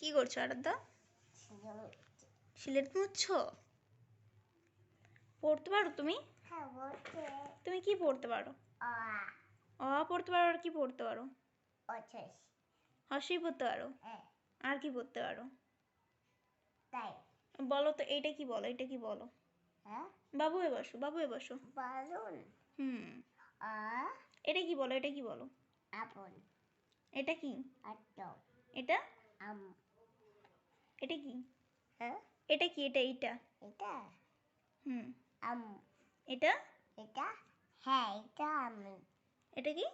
কি করছো আরাধ্যা? সিলেট মুছছো? পড়তে পারো তুমি? তুমি কি পড়তে পারো? অ পড়তে পারো, আর কি পড়তে পারো? হর্ষই পড়তে পারো, আর কি পড়তে পারো? বলো তো, এইটা কি বলো, এটা কি বলো? বাবু এ বসো, বাবু এ বসো। হুম, এটা কি বলো, এটা কি বলো? এটা কি? এটা এটা কি? এটা কি? এটা এইটা হুম এটা এটা কি?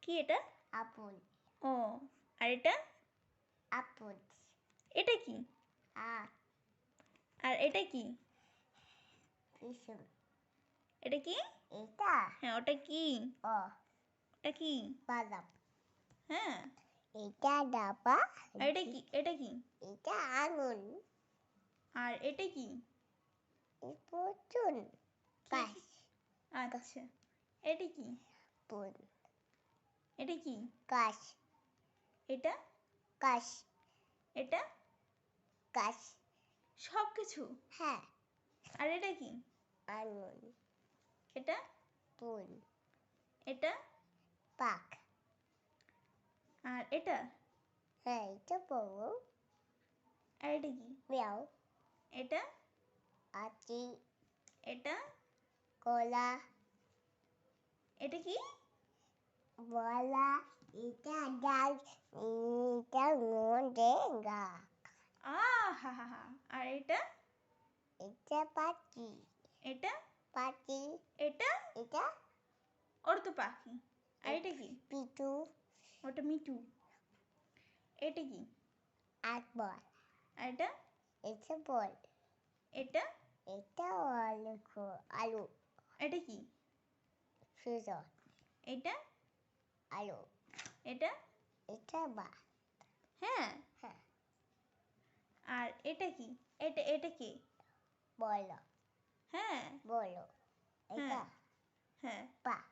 কি এটা? ও, আর এটা? এটা কি? আর এটা কি? এটা কি? হ্যাঁ, ওটা কি? ওটা কি? হ্যাঁ, আর এটা কি? এটা কি? আর এটা কি? আচ্ছা, এটা কি? এটা কি? এটা এটা সব কিছু? আর এটা কি? এটা এটা আর এটা? আর এটা কি? এটা এটা এটা কি? হা হা হা। আর এটা? এটা এটা ওটা তো পাখি। আর এটা কি? ওটা মিঠু। এটা কি? আর এটা? এটা এটা কি? এটা এটা হ্যাঁ, আর এটা কি? এটা কি? হ্যাঁ হ্যাঁ হ্যাঁ,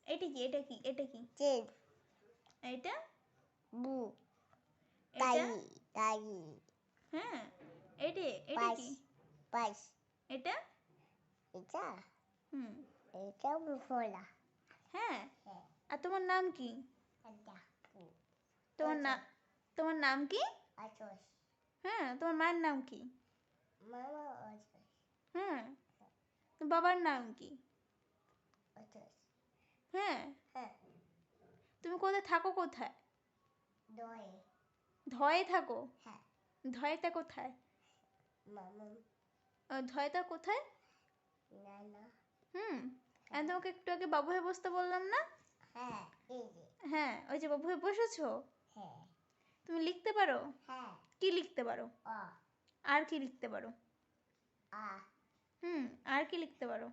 এটা কি? এটা কি? এটা কি? এটা এটা হ্যাঁ, এটা কি? এটা হুম হ্যাঁ, আর তোমার নাম কি? তোমার নাম কি? হ্যাঁ, তোমার মায়ের নাম কি? হ্যাঁ, তোমার বাবার নাম কি? হ্যাঁ, তুমি কোথায় থাকো? কোথায় ধয়ে থাকো? ধয়েটা কোথায়? ধয়েটা কোথায়? আমি তোমাকে একটু আগে বাবু হয়ে বসতে বললাম না? হ্যাঁ, ওই যে বাবু হয়ে বসেছো। তুমি লিখতে পারো? কি লিখতে পারো? আর কি লিখতে পারো? আর কি লিখতে পারো?